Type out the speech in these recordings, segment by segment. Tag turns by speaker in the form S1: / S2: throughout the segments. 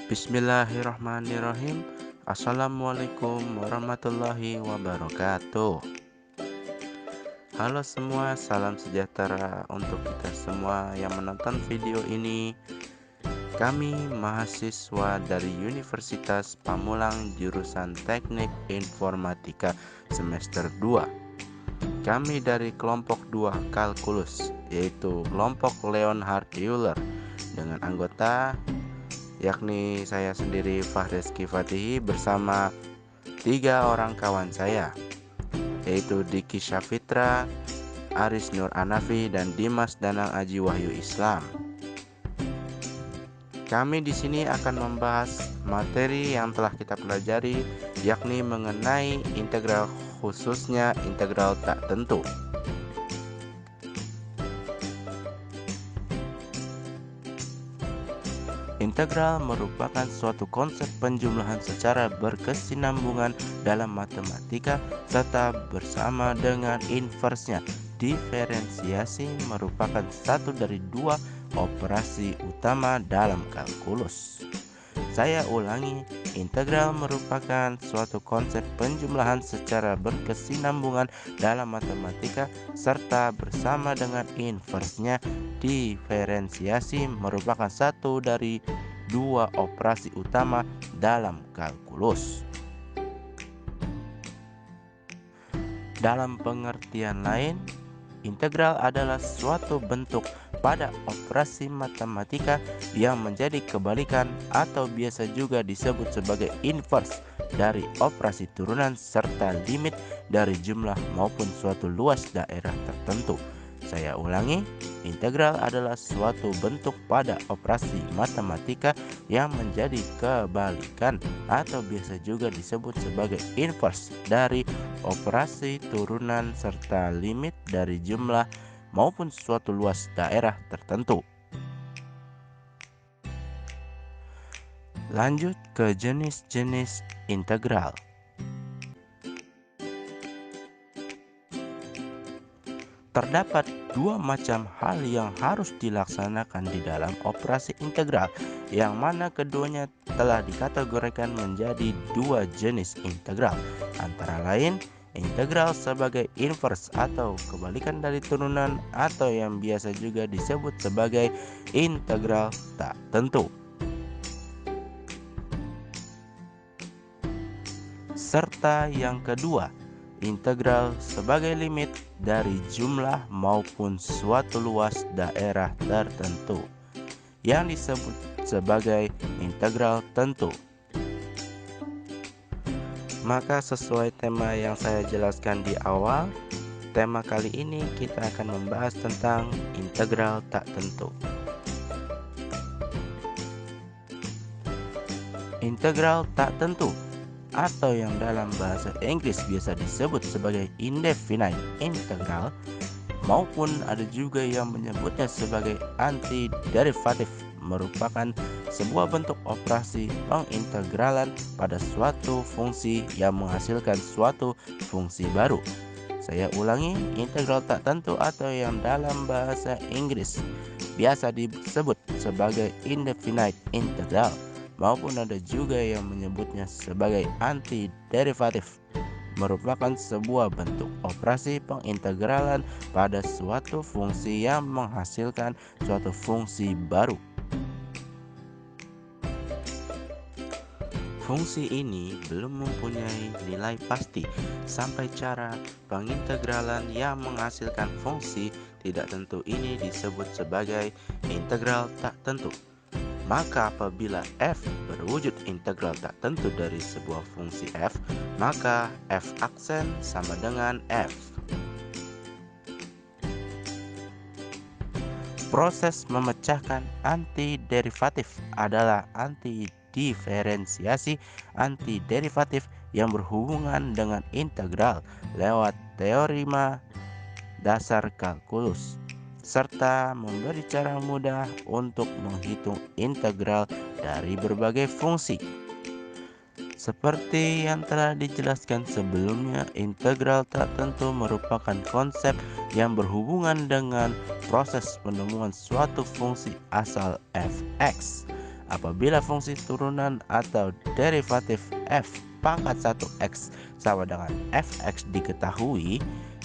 S1: Bismillahirrahmanirrahim. Assalamualaikum warahmatullahi wabarakatuh. Halo semua, salam sejahtera untuk kita semua yang menonton video ini. Kami mahasiswa dari Universitas Pamulang jurusan Teknik Informatika semester 2. Kami dari kelompok 2 Kalkulus, yaitu kelompok Leonhard Euler, dengan anggota yakni saya sendiri Fahreski Fatihi bersama 3 orang kawan saya, yaitu Diki Syafitra, Aris Nur Anafi, dan Dimas Danang Aji Wahyu Islam. Kami di sini akan membahas materi yang telah kita pelajari, yakni mengenai integral, khususnya integral tak tentu. Integral merupakan suatu konsep penjumlahan secara berkesinambungan dalam matematika serta bersama dengan inversnya. Diferensiasi merupakan satu dari 2 operasi utama dalam kalkulus. Saya ulangi, integral merupakan suatu konsep penjumlahan secara berkesinambungan dalam matematika serta bersama dengan inversnya. Diferensiasi merupakan satu dari 2 operasi utama dalam kalkulus. Dalam pengertian lain, integral adalah suatu bentuk pada operasi matematika yang menjadi kebalikan atau biasa juga disebut sebagai inverse dari operasi turunan serta limit dari jumlah maupun suatu luas daerah tertentu. Saya ulangi, integral adalah suatu bentuk pada operasi matematika yang menjadi kebalikan atau biasa juga disebut sebagai inverse dari operasi turunan serta limit dari jumlah maupun suatu luas daerah tertentu. Lanjut ke jenis-jenis integral. Terdapat 2 macam hal yang harus dilaksanakan di dalam operasi integral, yang mana keduanya telah dikategorikan menjadi 2 jenis integral, antara lain integral sebagai inverse atau kebalikan dari turunan, atau yang biasa juga disebut sebagai integral tak tentu. Serta yang kedua, integral sebagai limit dari jumlah maupun suatu luas daerah tertentu, yang disebut sebagai integral tentu. Maka sesuai tema yang saya jelaskan di awal, tema kali ini kita akan membahas tentang integral tak tentu. Integral tak tentu, atau yang dalam bahasa Inggris biasa disebut sebagai indefinite integral, maupun ada juga yang menyebutnya sebagai antiderivatif, merupakan sebuah bentuk operasi pengintegralan pada suatu fungsi yang menghasilkan suatu fungsi baru. Saya ulangi, integral tak tentu atau yang dalam bahasa Inggris biasa disebut sebagai indefinite integral, maupun ada juga yang menyebutnya sebagai antiderivatif, merupakan sebuah bentuk operasi pengintegralan pada suatu fungsi yang menghasilkan suatu fungsi baru. Fungsi ini belum mempunyai nilai pasti sampai cara pengintegralan yang menghasilkan fungsi tidak tentu ini disebut sebagai integral tak tentu. Maka apabila f berwujud integral tak tentu dari sebuah fungsi f, maka f aksen sama dengan f. Proses memecahkan antiderivatif adalah antidiferensiasi antiderivatif yang berhubungan dengan integral lewat teorema dasar kalkulus, serta memberi cara mudah untuk menghitung integral dari berbagai fungsi. Seperti yang telah dijelaskan sebelumnya, integral tak tentu merupakan konsep yang berhubungan dengan proses penemuan suatu fungsi asal fx Apabila fungsi turunan atau derivatif f pangkat 1x sama dengan fx diketahui,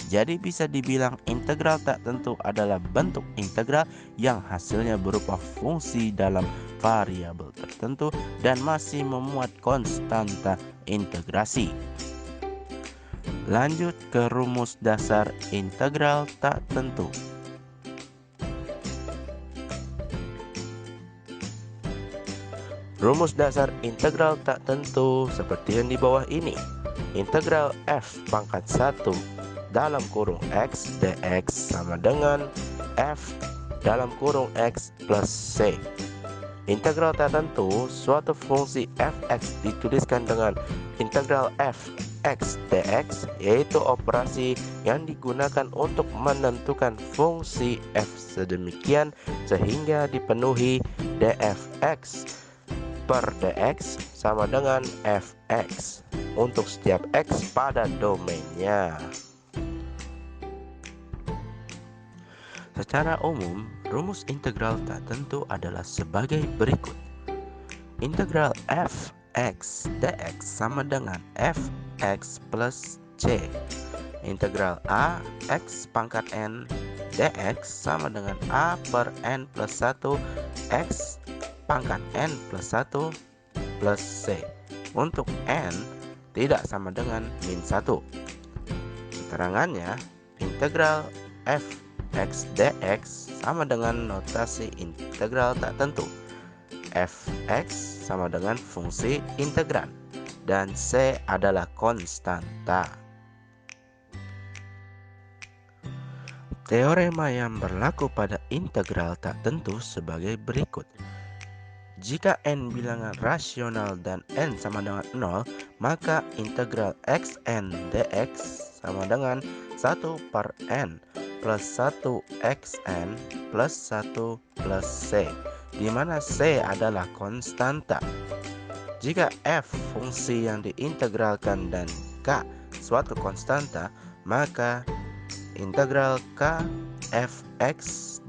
S1: jadi bisa dibilang integral tak tentu adalah bentuk integral yang hasilnya berupa fungsi dalam variabel tertentu dan masih memuat konstanta integrasi. Lanjut ke rumus dasar integral tak tentu. Rumus dasar integral tak tentu seperti yang di bawah ini. Integral f pangkat 1 dalam kurung x dx sama dengan f dalam kurung x plus c. Integral tak tentu suatu fungsi fx dituliskan dengan integral f x dx, yaitu operasi yang digunakan untuk menentukan fungsi f sedemikian sehingga dipenuhi dfx per dx sama dengan fx untuk setiap x pada domainnya. Secara umum, rumus integral tak tentu adalah sebagai berikut. Integral fx dx sama dengan fx plus c. Integral a x pangkat n dx sama dengan a per n plus 1 x pangkat n plus 1 plus c. Untuk n tidak sama dengan min 1. Keterangannya, integral fx dx sama dengan notasi integral tak tentu. Fx sama dengan fungsi integran dan c adalah konstanta. Teorema yang berlaku pada integral tak tentu sebagai berikut. Jika n bilangan rasional dan n sama dengan 0, maka integral xn dx sama dengan 1 per n plus 1 xn plus 1 plus c, di mana c adalah konstanta. Jika f fungsi yang diintegralkan dan k suatu konstanta, maka integral k fx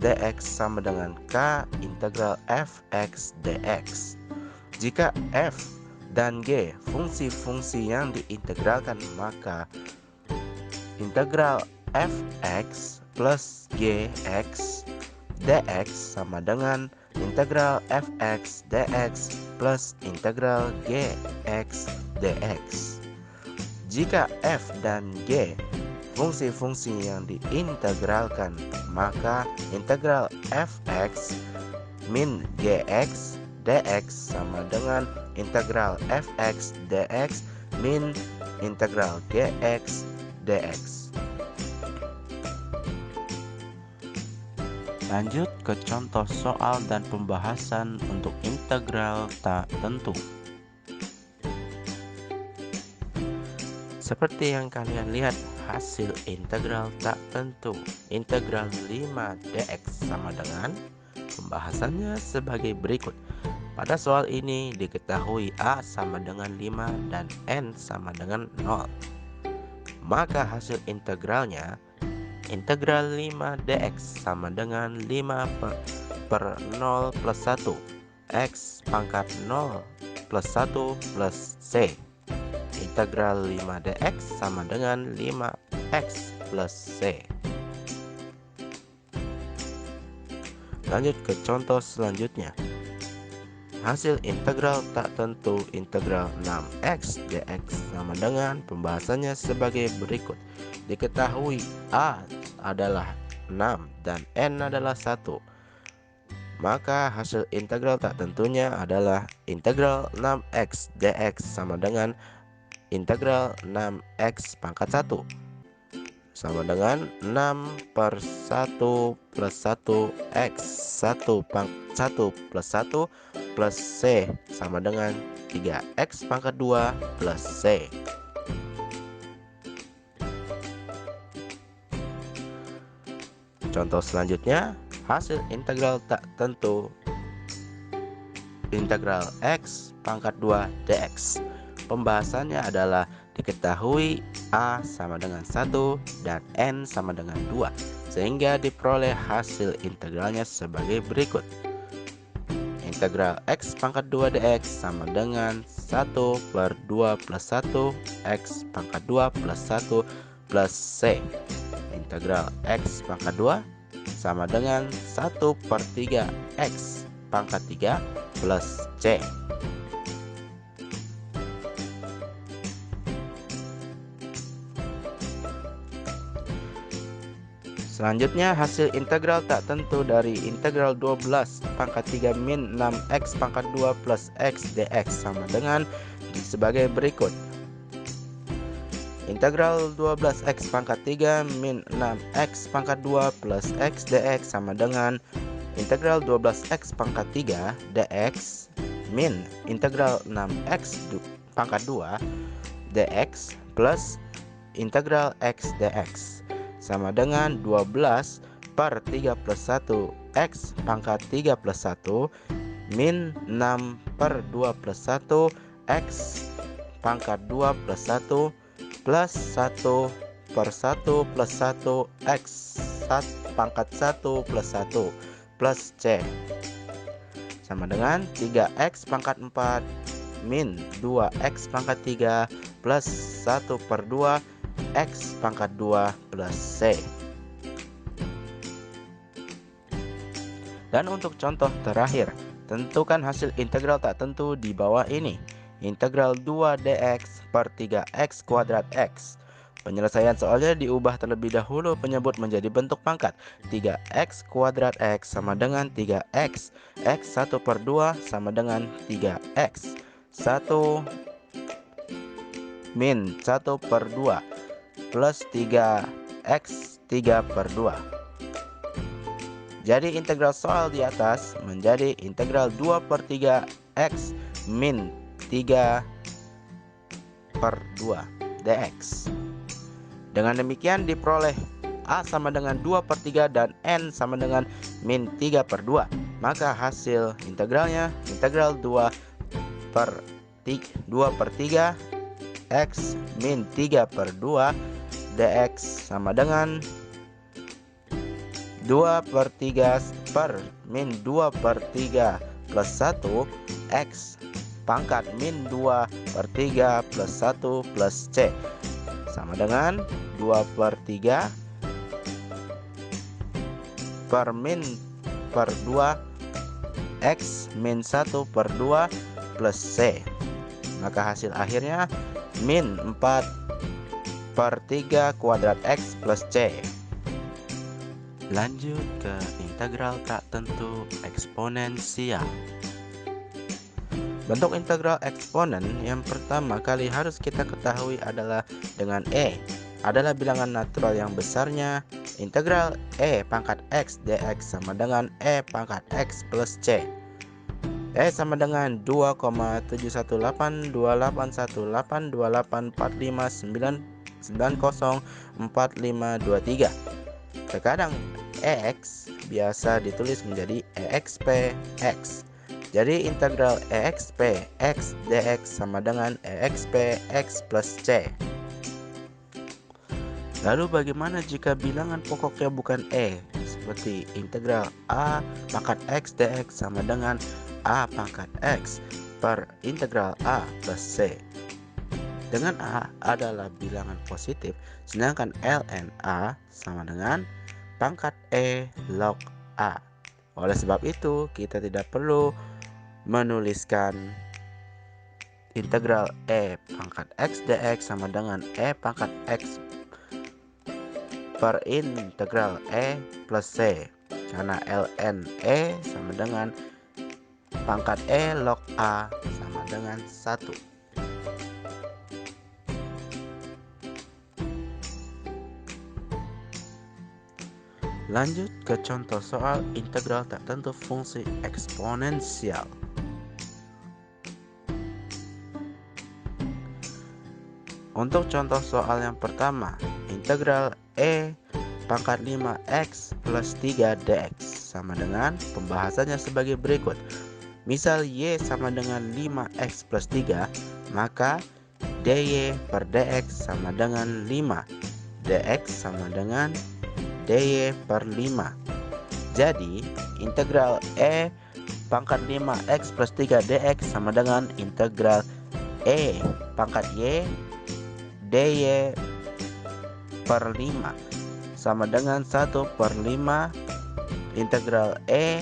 S1: dx sama dengan k integral fx dx. Jika f dan g fungsi-fungsi yang diintegralkan, maka integral fx plus gx dx sama dengan integral fx dx plus integral gx dx. Jika f dan g fungsi-fungsi yang diintegralkan, maka integral fx min gx dx sama dengan integral fx dx min integral gx dx. Lanjut ke contoh soal dan pembahasan untuk integral tak tentu. Seperti yang kalian lihat, hasil integral tak tentu. Integral 5 dx sama dengan, pembahasannya sebagai berikut. Pada soal ini diketahui a sama dengan 5 dan n sama dengan 0. Maka hasil integralnya, integral 5 dx sama dengan 5 per 0 plus 1 x pangkat 0 plus 1 plus c. Integral 5 dx sama dengan 5x plus c. Lanjut ke contoh selanjutnya. Hasil integral tak tentu integral 6x dx sama dengan, pembahasannya sebagai berikut. Diketahui a adalah 6 dan n adalah 1. Maka hasil integral tak tentunya adalah integral 6x dx sama dengan integral 6x pangkat 1 sama dengan 6 per 1 plus 1 x 1 plus 1 plus c sama dengan 3x pangkat 2 plus c. Contoh selanjutnya, hasil integral tak tentu integral x pangkat 2 dx. Pembahasannya adalah diketahui a sama dengan 1 dan n sama dengan 2, sehingga diperoleh hasil integralnya sebagai berikut. integral x pangkat 2 dx sama dengan 1/2 plus 1 x pangkat 2 plus 1 plus c. Integral x pangkat 2 sama dengan 1/3 x pangkat 3 plus c. Selanjutnya hasil integral tak tentu dari integral 12 pangkat 3 min 6x pangkat 2 plus x dx sama dengan sebagai berikut. Integral 12x pangkat 3 min 6x pangkat 2 plus x dx sama dengan integral 12x pangkat 3 dx min integral 6x pangkat 2 dx plus integral x dx sama dengan 12/3 plus 1 x pangkat 3 plus 1 min 6/2 plus 1 x pangkat 2 plus 1 plus 1/1 plus 1 x pangkat 1 plus 1 plus c sama dengan 3x pangkat 4 min 2x pangkat 3 plus 1/2 x pangkat 2 plus c. Dan untuk contoh terakhir, tentukan hasil integral tak tentu di bawah ini. Integral 2 dx per 3x kuadrat x. Penyelesaian soalnya diubah terlebih dahulu penyebut menjadi bentuk pangkat. 3x kuadrat x sama dengan 3x. X 1/2 sama dengan 3x. 1 min 1/2 plus 3x 3/2. Jadi integral soal di atas menjadi integral 2/3 x min 3/2 dx. Dengan demikian diperoleh A sama dengan 2/3 dan N sama dengan min 3/2. Maka hasil integralnya integral 2/3 x min 3/2 dx sama dengan 2/3 per min 2/3 plus 1 x pangkat min 2/3 plus 1 plus c sama dengan 2/3 per min per 2 x min 1/2 plus c. Maka hasil akhirnya min 4/3 kuadrat x plus c. Lanjut ke integral tak tentu eksponensial. Bentuk integral eksponen yang pertama kali harus kita ketahui adalah dengan e adalah bilangan natural yang besarnya. Integral e pangkat x dx sama dengan e pangkat x plus c. E sama dengan 2,71882845904523. Terkadang EX biasa ditulis menjadi EXP X. Jadi integral EXP X dx sama dengan EXP X plus C. Lalu bagaimana jika bilangan pokoknya bukan E? Seperti integral A pangkat X dx sama dengan A pangkat X per integral A plus C. Dengan A adalah bilangan positif, sedangkan ln A sama dengan pangkat E log A. Oleh sebab itu, kita tidak perlu menuliskan integral E pangkat X dx sama dengan E pangkat X per integral E plus C, karena ln E sama dengan pangkat E log A sama dengan 1. Lanjut ke contoh soal integral tak tentu fungsi eksponensial. Untuk contoh soal yang pertama, integral E pangkat 5x plus 3 dx sama dengan pembahasannya sebagai berikut. Misal y sama dengan 5x plus 3, maka dy per dx sama dengan 5. Dx sama dengan dy per 5. Jadi integral E pangkat 5x plus 3 dx sama dengan integral E pangkat Y dy per 5 sama dengan 1/5 integral E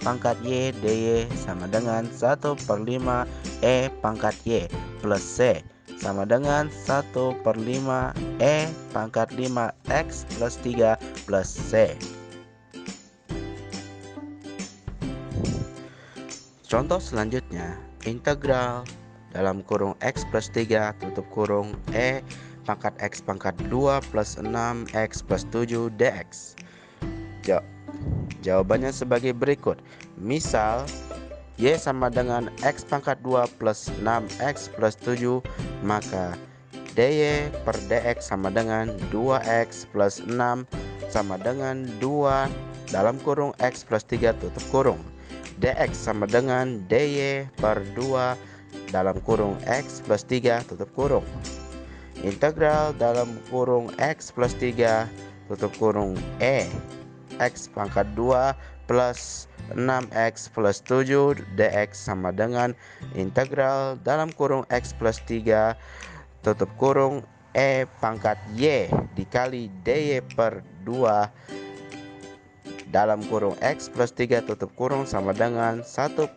S1: pangkat Y dy sama dengan 1/5 E pangkat Y plus C sama dengan 1/5 E pangkat 5x plus 3 plus C. Contoh selanjutnya, integral dalam kurung x plus 3 tutup kurung E pangkat x pangkat 2 plus 6x plus 7 dx. Jawabannya sebagai berikut. Misal Y sama dengan X pangkat 2 plus 6X plus 7, maka dy per dx sama dengan 2X plus 6 sama dengan 2 dalam kurung X plus 3 tutup kurung. Dx sama dengan dy per 2 dalam kurung X plus 3 tutup kurung. Integral dalam kurung X plus 3 tutup kurung E X pangkat 2 plus 6x plus 7 dx sama dengan integral dalam kurung x plus 3 tutup kurung E pangkat Y dikali dy per 2 dalam kurung x plus 3 tutup kurung sama dengan 1/2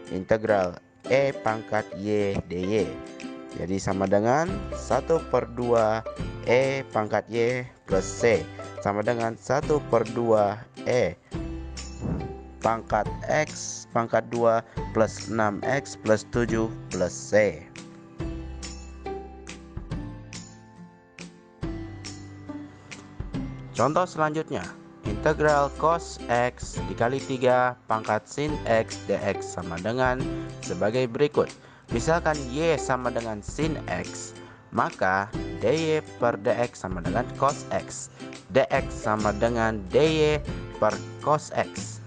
S1: integral E pangkat Y dy. Jadi sama dengan 1/2 E pangkat Y plus C sama dengan 1/2 E pangkat X pangkat 2 plus 6X plus 7 plus C. Contoh selanjutnya, integral cos X dikali 3 pangkat sin X dx sama dengan sebagai berikut. Misalkan Y sama dengan sin X, maka dy per dx sama dengan cos X, dx sama dengan dy per cos X.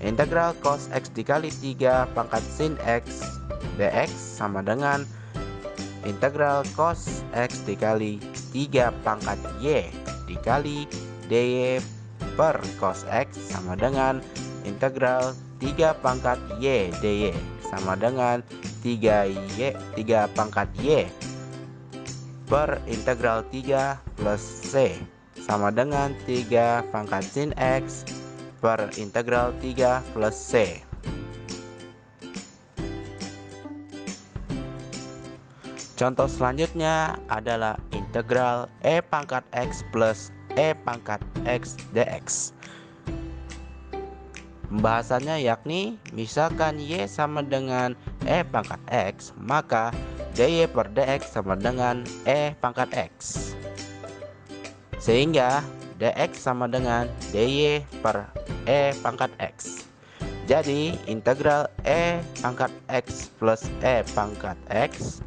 S1: Integral cos X dikali 3 pangkat sin X dx sama dengan integral cos X dikali 3 pangkat Y dikali dy per cos X sama dengan integral 3 pangkat Y dy sama dengan 3 pangkat Y per integral 3 plus C sama dengan 3 pangkat sin X per integral 3 plus C. Contoh selanjutnya adalah integral E pangkat X plus E pangkat X dx. Pembahasannya yakni misalkan Y sama dengan E pangkat X, maka dy per dx sama dengan E pangkat X. Sehingga dx sama dengan dy per E pangkat X. Jadi integral E pangkat X plus E pangkat X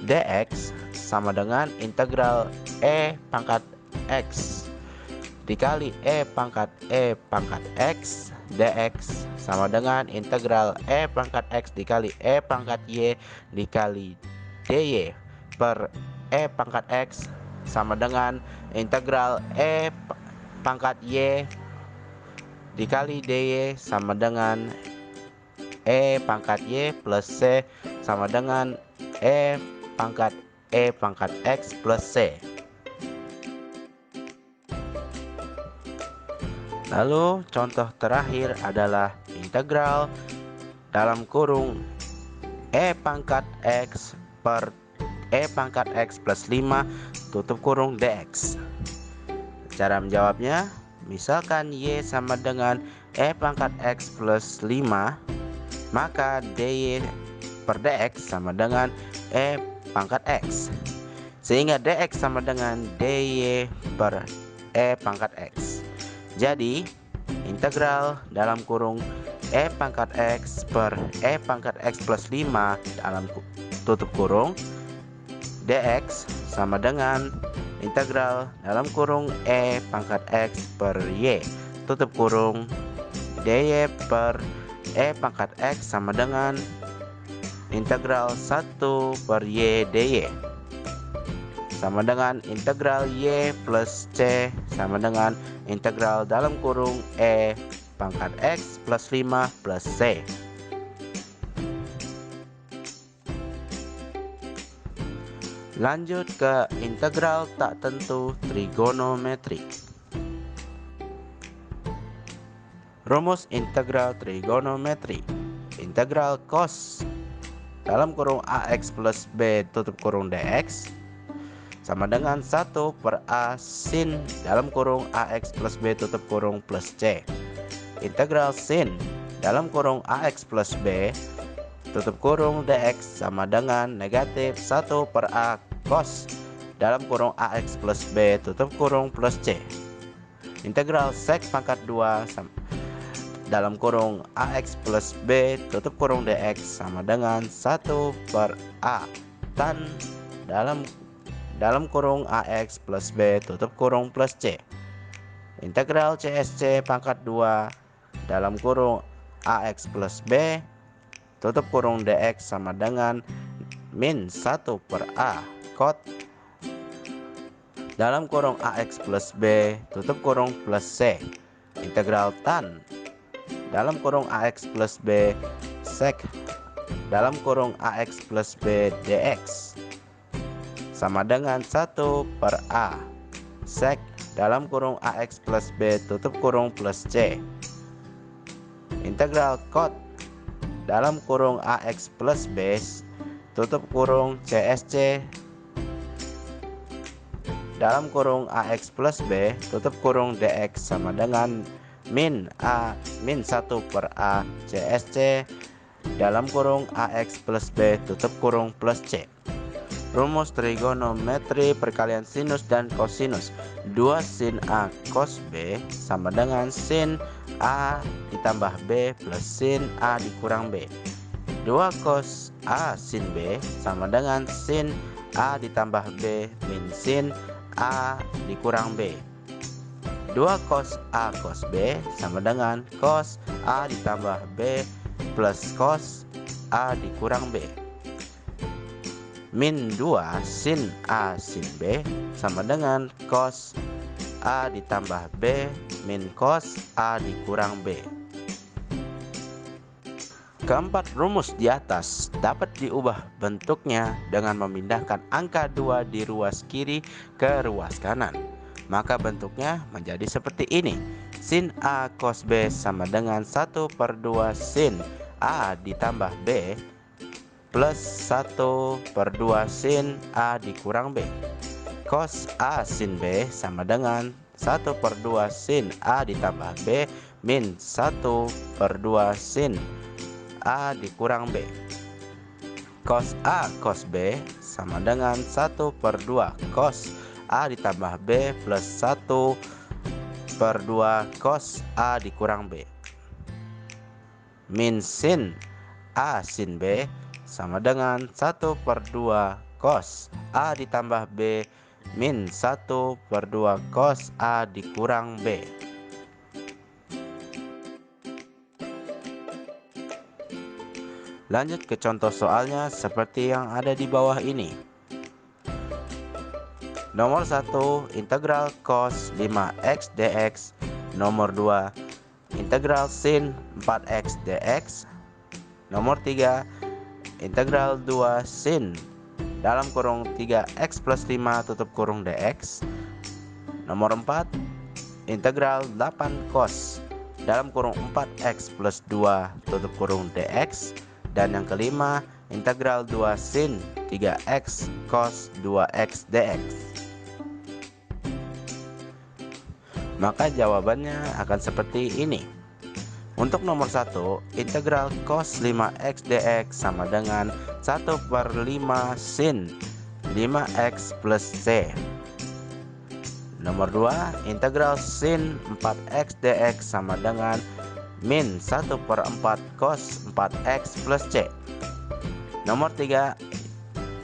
S1: dx sama dengan integral E pangkat X dikali E pangkat X dx sama dengan integral E pangkat X dikali E pangkat Y dikali dy per E pangkat X sama dengan integral E pangkat Y dikali dy sama dengan E pangkat Y plus C sama dengan E pangkat X plus C. Lalu contoh terakhir adalah integral dalam kurung E pangkat X per E pangkat X plus 5 tutup kurung dx. Cara menjawabnya, misalkan Y sama dengan E pangkat X plus 5, maka dy per dx sama dengan E pangkat X. Sehingga dx sama dengan dy per E pangkat X. Jadi integral dalam kurung E pangkat X per E pangkat X plus 5 dalam tutup kurung dx sama dengan integral dalam kurung E pangkat X per Y tutup kurung dy per E pangkat X sama dengan integral 1 per Y dy sama dengan integral Y plus C sama dengan integral dalam kurung E pangkat X plus 5 plus C. Lanjut ke integral tak tentu trigonometri. Rumus integral trigonometri. Integral cos dalam kurung AX plus B tutup kurung DX sama dengan 1 per A sin dalam kurung AX plus B tutup kurung plus C. Integral sin dalam kurung AX plus B tutup kurung DX sama dengan negatif 1 per A cos dalam kurung AX plus B tutup kurung plus C. Integral sec pangkat 2 dalam kurung AX plus B tutup kurung DX sama dengan 1 per A tan dalam kurung AX plus B tutup kurung plus C. Integral CSC pangkat 2 dalam kurung AX plus B tutup kurung DX sama dengan min 1 per A cot dalam kurung AX plus B tutup kurung plus C. Integral tan dalam kurung AX plus B sec dalam kurung AX plus B DX sama dengan 1 per A sec dalam kurung AX plus B tutup kurung plus C. Integral cot dalam kurung AX plus B tutup kurung CSC dalam kurung AX plus B tutup kurung DX sama dengan min 1 per A CSC dalam kurung AX plus B tutup kurung plus C. Rumus trigonometri perkalian sinus dan kosinus. 2 sin A cos B sama dengan sin A ditambah B plus sin A dikurang B. 2 cos A sin B sama dengan sin A ditambah B min sin A dikurang B. 2 cos A cos B sama dengan cos A ditambah B plus cos A dikurang B. Min 2 sin A sin B sama dengan cos A ditambah B min cos A dikurang B. Keempat rumus di atas dapat diubah bentuknya dengan memindahkan angka 2 di ruas kiri ke ruas kanan. Maka bentuknya menjadi seperti ini. Sin A cos B sama dengan 1 per 2 sin A ditambah B plus 1 per 2 sin A dikurang B. Cos A sin B sama dengan 1 per 2 sin A ditambah B min 1 per 2 sin A dikurang B. Cos A cos B sama dengan 1 per 2 cos A ditambah B plus 1 per 2 cos A dikurang B. Min sin A sin B sama dengan 1 per 2 cos A ditambah B min 1 per 2 cos A dikurang B. Lanjut ke contoh soalnya seperti yang ada di bawah ini. Nomor 1 integral cos 5x dx. Nomor 2 integral sin 4x dx. Nomor 3 integral 2 sin dalam kurung 3x plus 5 tutup kurung dx. Nomor 4 integral 8 cos dalam kurung 4x plus 2 tutup kurung dx. Dan yang kelima integral 2 sin 3x cos 2x dx. Maka jawabannya akan seperti ini. Untuk nomor 1, integral cos 5x dx sama dengan 1 per 5 sin 5x plus c. Nomor 2, integral sin 4x dx sama dengan min 1 per 4 cos 4x plus c. Nomor 3,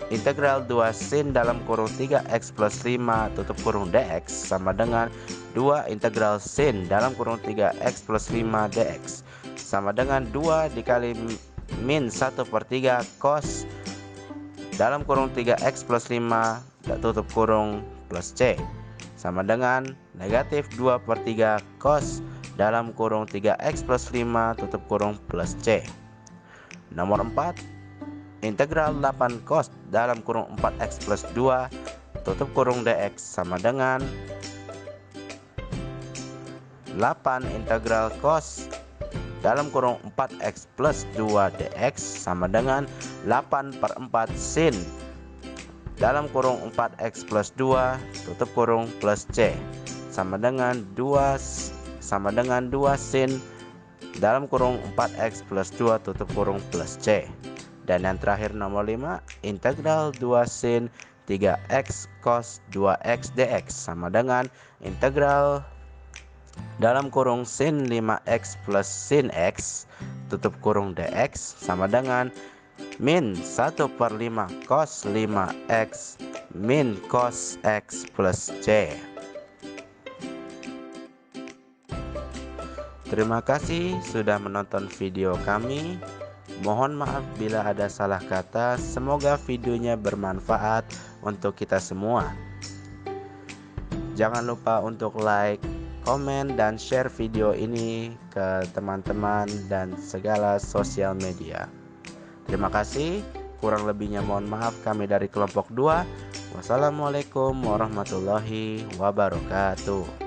S1: integral 2 sin dalam kurung 3x plus 5 tutup kurung dx sama dengan 2 integral sin dalam kurung 3x plus 5 dx sama dengan 2 dikali min 1 per 3 cos dalam kurung 3x plus 5 tutup kurung plus c sama dengan negatif 2 per 3 cos dalam kurung 3x plus 5 tutup kurung plus C. Nomor 4, integral 8 cos dalam kurung 4x plus 2 tutup kurung dx sama dengan 8 integral cos dalam kurung 4x plus 2 dx sama dengan 8/4 sin dalam kurung 4x plus 2 tutup kurung plus C sama dengan 2 sin dalam kurung 4x plus 2 tutup kurung plus C. Dan yang terakhir nomor 5, integral 2 sin 3x cos 2x dx sama dengan integral dalam kurung sin 5x plus sin x tutup kurung dx sama dengan min 1/5 cos 5x min cos x plus C. Terima kasih sudah menonton video kami. Mohon maaf bila ada salah kata. Semoga videonya bermanfaat untuk kita semua. Jangan lupa untuk like, komen, dan share video ini ke teman-teman dan segala sosial media. Terima kasih. Kurang lebihnya mohon maaf, kami dari kelompok 2. Wassalamualaikum warahmatullahi wabarakatuh.